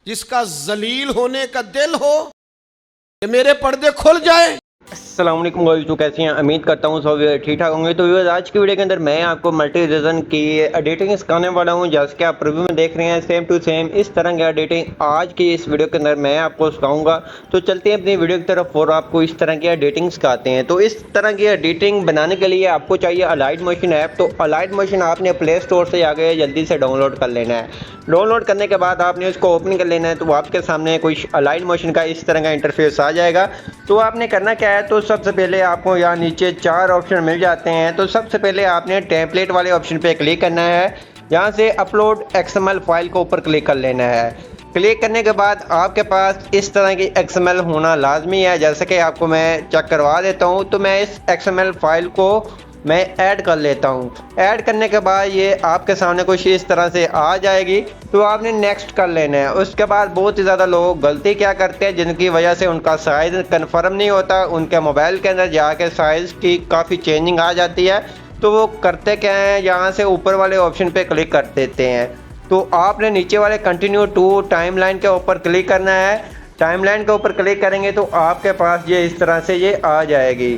जिसका जलील होने का दिल हो कि मेरे पर्दे खुल जाए। अस्सलाम वालेकुम गाइस, तो कैसे हैं? उम्मीद करता हूँ सब ठीक ठाक होंगे। तो व्यूअर्स, आज की वीडियो के अंदर मैं आपको मल्टी रीजन की एडिटिंग सिखाने वाला हूँ। जैसे कि आप रिव्यू में देख रहे हैं, सेम टू सेम इस तरह की एडिटिंग आज की इस वीडियो के अंदर मैं आपको सिखाऊंगा। तो चलते हैं अपनी वीडियो की तरफ और आपको इस तरह की एडिटिंग सिखाते हैं। तो इस तरह की एडिटिंग बनाने के लिए आपको चाहिए अलाइट मोशन ऐप। तो अलाइट मोशन आपने प्ले स्टोर से आगे जल्दी से डाउनलोड कर लेना है। डाउनलोड करने के बाद आपने उसको ओपन कर लेना है। तो आपके सामने कुछ अलाइट मोशन का इस तरह का इंटरफेस आ जाएगा। तो आपने करना क्या है, तो सबसे पहले आपको यहाँ नीचे 4 ऑप्शन मिल जाते हैं। तो सबसे पहले आपने टेम्पलेट वाले ऑप्शन पे क्लिक करना है। यहाँ से अपलोड एक्सएमएल फाइल को ऊपर क्लिक कर लेना है। क्लिक करने के बाद आपके पास इस तरह की एक्सएमएल होना लाजमी है। जैसे कि आपको मैं चेक करवा देता हूँ। तो मैं इस एक्सएमएल फाइल को मैं ऐड कर लेता हूँ। ऐड करने के बाद ये आपके सामने कुछ इस तरह से आ जाएगी। तो आपने नेक्स्ट कर लेना है। उसके बाद बहुत ही ज़्यादा लोग गलती क्या करते हैं, जिनकी वजह से उनका साइज़ कन्फर्म नहीं होता। उनके मोबाइल के अंदर जाके साइज़ की काफ़ी चेंजिंग आ जाती है। तो वो करते क्या हैं, यहाँ से ऊपर वाले ऑप्शन पे क्लिक कर देते हैं। तो आपने नीचे वाले कंटिन्यू टू टाइमलाइन के ऊपर क्लिक करना है। टाइमलाइन के ऊपर क्लिक करेंगे तो आपके पास ये इस तरह से ये आ जाएगी।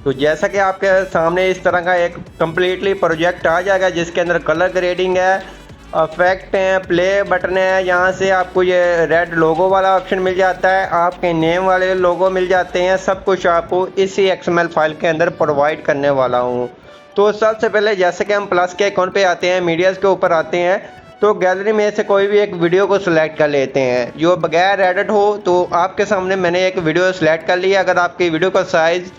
तो जैसा कि आपके सामने इस तरह का एक कम्प्लीटली प्रोजेक्ट आ जाएगा, जिसके अंदर कलर ग्रेडिंग है, इफेक्ट है, प्ले बटन है। यहाँ से आपको ये रेड लोगो वाला ऑप्शन मिल जाता है, आपके नेम वाले लोगो मिल जाते हैं। सब कुछ आपको इसी एक्सएमएल फाइल के अंदर प्रोवाइड करने वाला हूँ। तो सबसे पहले जैसे कि हम प्लस के अकाउंट पे आते हैं, मीडियाज़ के ऊपर आते हैं, तो गैलरी में से कोई भी एक वीडियो को सिलेक्ट कर लेते हैं जो बगैर एडिट हो। तो आपके सामने मैंने एक वीडियो सिलेक्ट कर लिया। अगर आपकी वीडियो का साइज़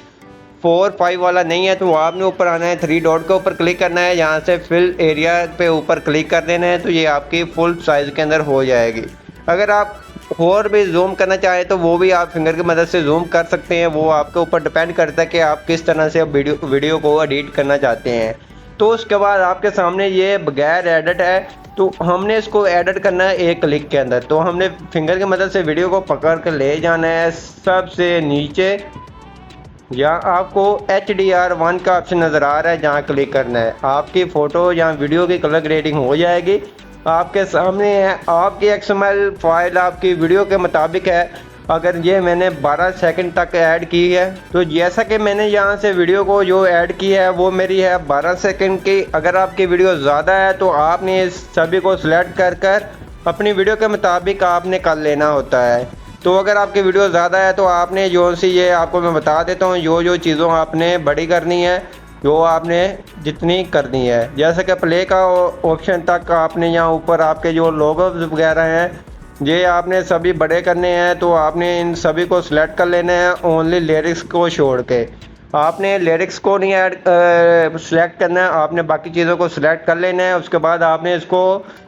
4:5 वाला नहीं है तो आपने ऊपर आना है, 3 डॉट के ऊपर क्लिक करना है। यहाँ से फिल एरिया पे ऊपर क्लिक कर देना है। तो ये आपकी फुल साइज़ के अंदर हो जाएगी। अगर आप और भी जूम करना चाहें तो वो भी आप फिंगर की मदद से जूम कर सकते हैं। वो आपके ऊपर डिपेंड करता है कि आप किस तरह से वीडियो को एडिट करना चाहते हैं। तो उसके बाद आपके सामने ये बगैर एडिट है। तो हमने इसको एडिट करना है एक क्लिक के अंदर। तो हमने फिंगर की मदद से वीडियो को पकड़ कर ले जाना है सबसे नीचे। यहाँ आपको HDR1 का ऑप्शन नज़र आ रहा है, जहाँ क्लिक करना है। आपकी फ़ोटो या वीडियो की कलर ग्रेडिंग हो जाएगी। आपके सामने है आपकी एक्सएमएल फाइल आपकी वीडियो के मुताबिक है। अगर ये मैंने 12 सेकंड तक ऐड की है, तो जैसा कि मैंने यहाँ से वीडियो को जो ऐड की है वो मेरी है 12 सेकंड की। अगर आपकी वीडियो ज़्यादा है तो आपने इस सभी को सिलेक्ट कर अपनी वीडियो के मुताबिक आपने कर लेना होता है। तो अगर आपकी वीडियो ज़्यादा है तो आपने जो सी ये आपको मैं बता देता हूँ जो चीज़ों आपने बड़ी करनी है, जो आपने जितनी करनी है। जैसे कि प्ले का ऑप्शन तक आपने यहाँ ऊपर आपके जो लोगोज वगैरह हैं ये आपने सभी बड़े करने हैं। तो आपने इन सभी को सिलेक्ट कर लेना है, ओनली लिरिक्स को छोड़ के। आपने लिरिक्स को नहीं सिलेक्ट करना है, आपने बाकी चीज़ों को सिलेक्ट कर लेना है। उसके बाद आपने इसको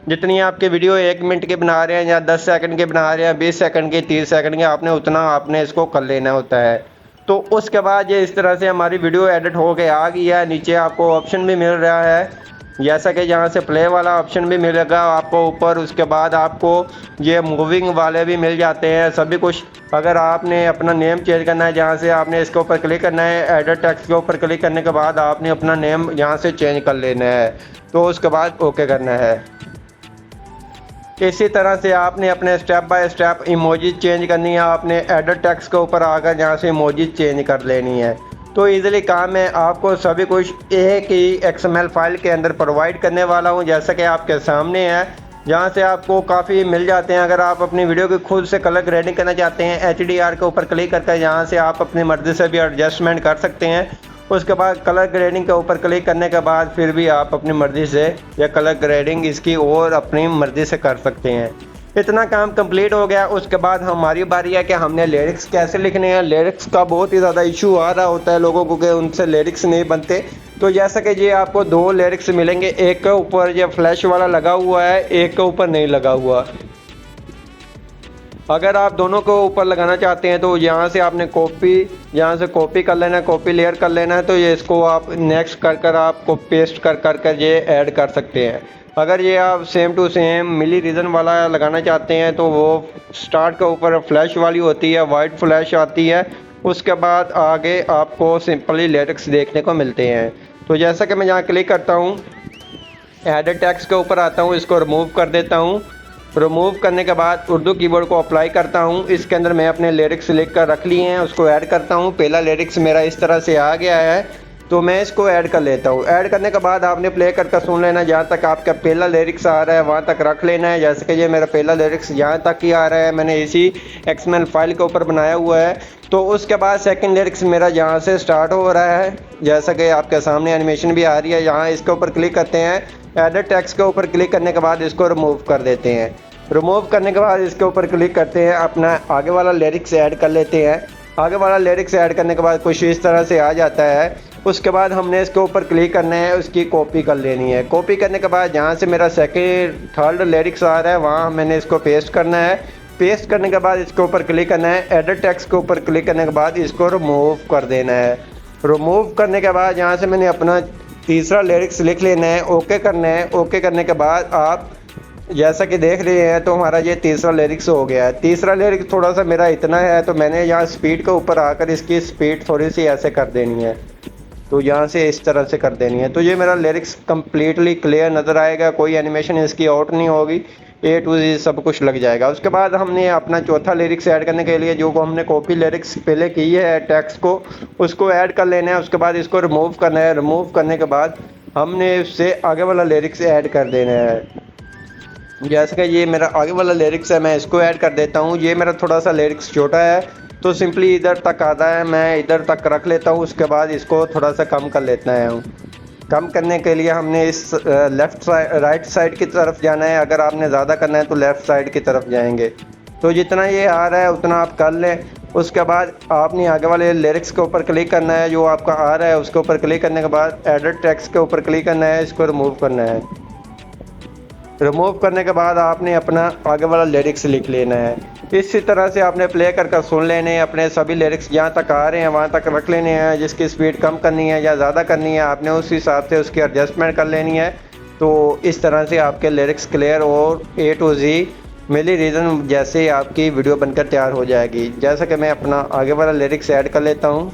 जितनी आपकी वीडियो 1 मिनट की बना रहे हैं या 10 सेकंड की बना रहे हैं, 20 सेकंड की, 30 सेकंड की, आपने उतना आपने इसको कर लेना होता है। तो उसके बाद ये इस तरह से हमारी वीडियो एडिट हो के आ गई है। नीचे आपको ऑप्शन भी मिल रहा है, जैसा कि यहाँ से प्ले वाला ऑप्शन भी मिलेगा आपको ऊपर। उसके बाद आपको ये मूविंग वाले भी मिल जाते हैं सभी कुछ। अगर आपने अपना नेम चेंज करना है, जहाँ से आपने इसके ऊपर क्लिक करना है, एडिट टेक्स्ट के ऊपर क्लिक करने के बाद आपने अपना नेम यहाँ से चेंज कर लेना है। तो उसके बाद ओके करना है। इसी तरह से आपने अपने step by step emoji change करनी है। आपने एडिट टेक्स्ट के ऊपर आकर यहाँ से इमोजी चेंज कर लेनी है। तो इजीली काम है, आपको सभी कुछ एक ही एक्सएमएल फाइल के अंदर प्रोवाइड करने वाला हूँ, जैसा कि आपके सामने है। जहाँ से आपको काफ़ी मिल जाते हैं। अगर आप अपनी वीडियो की खुद से कलर ग्रेडिंग करना चाहते हैं, HDR के ऊपर क्लिक करके यहाँ से आप अपनी मर्ज़ी से भी एडजस्टमेंट कर सकते हैं। उसके बाद कलर ग्रेडिंग के ऊपर क्लिक करने के बाद फिर भी आप अपनी मर्ज़ी से या कलर ग्रेडिंग इसकी और अपनी मर्ज़ी से कर सकते हैं। इतना काम कंप्लीट हो गया। उसके बाद हमारी बारी है कि हमने लिरिक्स कैसे लिखने हैं। लिरिक्स का बहुत ही ज़्यादा इशू आ रहा होता है लोगों को कि उनसे लिरिक्स नहीं बनते। तो जैसा कि ये आपको 2 लिरिक्स मिलेंगे, एक के ऊपर ये फ्लैश वाला लगा हुआ है, एक के ऊपर नहीं लगा हुआ। अगर आप दोनों को ऊपर लगाना चाहते हैं तो यहाँ से आपने यहाँ से कॉपी कर लेना है, कॉपी लेयर कर लेना है। तो ये इसको आप नेक्स्ट कर आपको पेस्ट कर ये ऐड कर सकते हैं। अगर ये आप सेम टू सेम मिली रीजन वाला लगाना चाहते हैं तो वो स्टार्ट के ऊपर फ्लैश वाली होती है, वाइट फ्लैश आती है। उसके बाद आगे आपको सिंपली लिरिक्स देखने को मिलते हैं। तो जैसा कि मैं यहाँ क्लिक करता हूँ, एडिट टेक्स्ट के ऊपर आता हूँ, इसको रिमूव कर देता हूँ। रिमूव करने के बाद उर्दू कीबोर्ड को अप्लाई करता हूँ। इसके अंदर मैं अपने लिरिक्स लिख कर रख लिए हैं, उसको ऐड करता हूँ। पहला लिरिक्स मेरा इस तरह से आ गया है, तो मैं इसको ऐड कर लेता हूँ। ऐड करने के बाद आपने प्ले करके सुन लेना, जहाँ तक आपका पहला लिरिक्स आ रहा है वहाँ तक रख लेना है। जैसे कि ये मेरा पहला लिरिक्स यहाँ तक ही आ रहा है, मैंने इसी XML फाइल के ऊपर बनाया हुआ है। तो उसके बाद सेकंड लिरिक्स मेरा यहाँ से स्टार्ट हो रहा है, जैसा कि आपके सामने एनिमेशन भी आ रही है। यहाँ इसके ऊपर क्लिक करते हैं, एडिट टेक्स्ट के ऊपर क्लिक करने के बाद इसको रिमूव कर देते हैं। रिमूव करने के बाद इसके ऊपर क्लिक करते हैं, अपना आगे वाला लिरिक्स ऐड कर लेते हैं। आगे वाला लिरिक्स ऐड करने के बाद कुछ इस तरह से आ जाता है। उसके बाद हमने इसके ऊपर क्लिक करना है, उसकी कॉपी कर लेनी है। कॉपी करने के बाद जहाँ से मेरा थर्ड लिरिक्स आ रहा है वहाँ मैंने इसको पेस्ट करना है। पेस्ट करने के बाद इसके ऊपर क्लिक करना है, एडिट टेक्स्ट के ऊपर क्लिक करने के बाद इसको रिमूव कर देना है। रिमूव करने के बाद यहाँ से मैंने अपना तीसरा लिरिक्स लिख लेना है, ओके करना है। ओके करने के बाद आप जैसा कि देख रहे हैं तो हमारा ये तीसरा लिरिक्स हो गया है। तीसरा लिरिक्स थोड़ा सा मेरा इतना है, तो मैंने यहाँ स्पीड के ऊपर आकर इसकी स्पीड थोड़ी सी ऐसे कर देनी है, तो यहाँ से इस तरह से कर देनी है। तो ये मेरा लिरिक्स कम्प्लीटली क्लियर नज़र आएगा, कोई एनिमेशन इसकी आउट नहीं होगी, A to Z सब कुछ लग जाएगा। उसके बाद हमने अपना चौथा लिरिक्स ऐड करने के लिए जो हमने कॉपी लिरिक्स पहले की है टेक्स्ट को, उसको ऐड कर लेना है। उसके बाद इसको रिमूव करना है। रिमूव करने के बाद हमने उससे आगे वाला लिरिक्स ऐड कर देना है। जैसे कि ये मेरा आगे वाला लिरिक्स है, मैं इसको ऐड कर देता हूँ। ये मेरा थोड़ा सा लिरिक्स छोटा है, तो सिंपली इधर तक आता है, मैं इधर तक रख लेता हूँ। उसके बाद इसको थोड़ा सा कम कर लेता है। कम करने के लिए हमने इस राइट साइड की तरफ जाना है। अगर आपने ज़्यादा करना है तो लेफ़्ट साइड की तरफ जाएंगे। तो जितना ये आ रहा है उतना आप कर लें। उसके बाद आपने आगे वाले लिरिक्स के ऊपर क्लिक करना है, जो आपका आ रहा है उसके ऊपर क्लिक करने के बाद एडिट टेक्स्ट के ऊपर क्लिक करना है, इसको रिमूव करना है। रिमूव करने के बाद आपने अपना आगे वाला लिरिक्स लिख लेना है। इसी तरह से आपने प्ले कर सुन लेने हैं। अपने सभी लिरिक्स जहाँ तक आ रहे हैं वहाँ तक रख लेने हैं। जिसकी स्पीड कम करनी है या ज़्यादा करनी है आपने उस हिसाब से उसकी एडजस्टमेंट कर लेनी है। तो इस तरह से आपके लिरिक्स क्लियर और A to Z मिली रीज़न जैसे आपकी वीडियो बनकर तैयार हो जाएगी। जैसा कि मैं अपना आगे वाला लिरिक्स ऐड कर लेता हूँ,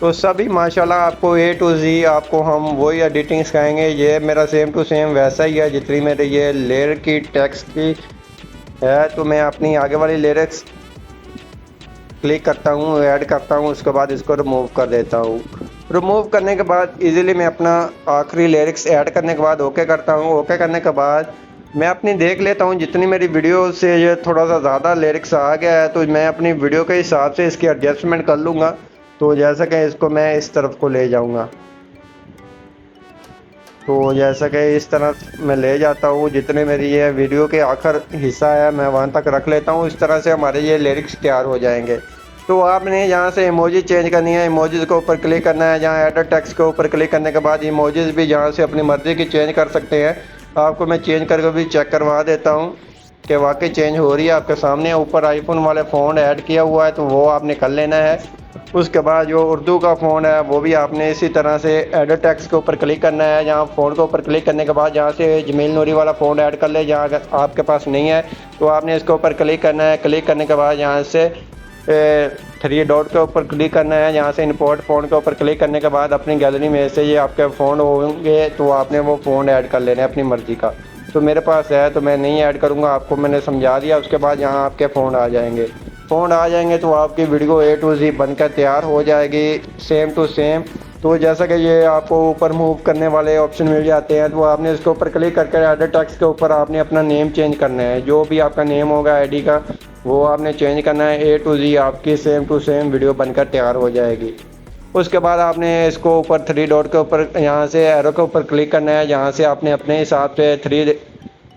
तो सभी माशाल्लाह आपको A to Z आपको हम वही एडिटिंग सिखाएंगे। ये मेरा सेम टू सेम वैसा ही है जितनी मेरे ये लेयर की टेक्स्ट की है। तो मैं अपनी आगे वाली लिरिक्स क्लिक करता हूँ, ऐड करता हूँ, उसके बाद इसको रिमूव कर देता हूँ। रिमूव करने के बाद इजीली मैं अपना आखिरी लिरिक्स ऐड करने के बाद ओके करता हूँ। ओके करने के बाद मैं अपनी देख लेता हूँ, जितनी मेरी वीडियो से ये थोड़ा सा ज़्यादा लिरिक्स आ गया है तो मैं अपनी वीडियो के हिसाब से इसकी एडजस्टमेंट कर लूँगा। तो जैसा कि इसको मैं इस तरफ को ले जाऊंगा, तो जैसा कि इस तरफ मैं ले जाता हूँ, जितने मेरी ये वीडियो के आखिर हिस्सा है मैं वहाँ तक रख लेता हूँ। इस तरह से हमारे ये लिरिक्स तैयार हो जाएंगे। तो आपने यहाँ से इमोजी चेंज करनी है, इमोजीज़ के ऊपर क्लिक करना है। जहाँ एडिट टेक्स्ट के ऊपर क्लिक करने के बाद इमोजीज़ भी यहाँ से अपनी मर्ज़ी की चेंज कर सकते हैं। आपको मैं चेंज करके भी चेक करवा देता हूँ कि वाकई चेंज हो रही है आपके सामने। ऊपर आईफोन वाले फ़ॉन्ट ऐड किया हुआ है तो वो आपने कर लेना है। उसके बाद जो उर्दू का फ़ॉन्ट है वो भी आपने इसी तरह से एडिट टेक्स्ट के ऊपर क्लिक करना है। जहाँ फ़ॉन्ट के ऊपर क्लिक करने के बाद जहाँ से जमील नूरी वाला फ़ॉन्ट ऐड कर ले, जहाँ अगर आपके पास नहीं है तो आपने इसके ऊपर क्लिक करना है। क्लिक करने के बाद यहाँ से 3 डॉट के ऊपर क्लिक करना है। यहाँ से इंपोर्ट फ़ॉन्ट के ऊपर क्लिक करने के बाद अपनी गैलरी में से ये आपके फ़ॉन्ट होंगे तो आपने वो फ़ॉन्ट ऐड कर लेना है अपनी मर्ज़ी का। तो मेरे पास है तो मैं नहीं ऐड करूँगा, आपको मैंने समझा दिया। उसके बाद यहाँ आपके फ़ॉन्ट आ जाएंगे। फ़ॉन्ट आ जाएंगे तो आपकी वीडियो A to Z बनकर तैयार हो जाएगी सेम टू सेम। तो जैसा कि ये आपको ऊपर मूव करने वाले ऑप्शन मिल जाते हैं, तो आपने इसके ऊपर क्लिक करके एडिट टेक्स्ट के ऊपर आपने अपना नेम चेंज करना है। जो भी आपका नेम होगा आईडी का वो आपने चेंज करना है। A to Z आपकी सेम टू सेम वीडियो बनकर तैयार हो जाएगी। उसके बाद आपने इसको ऊपर 3 डॉट के ऊपर यहाँ से एरो के ऊपर क्लिक करना है। जहाँ से आपने अपने हिसाब से 3,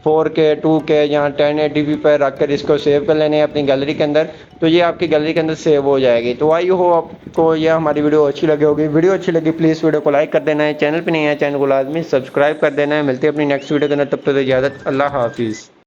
4K, 2K यहाँ 1080p पर रख कर इसको सेव कर लेने हैं अपनी गैलरी के अंदर। तो ये आपकी गैलरी के अंदर सेव हो जाएगी। तो आई हो आपको ये हमारी वीडियो अच्छी लगी होगी। वीडियो अच्छी लगी प्लीज़ वीडियो को लाइक कर देना है। चैनल पे नहीं है चैनल को लाजमी सब्सक्राइब कर देना है। मिलते हैं अपनी नेक्स्ट वीडियो के अंदर, तब तक इजाज़त, अल्लाह हाफिज़।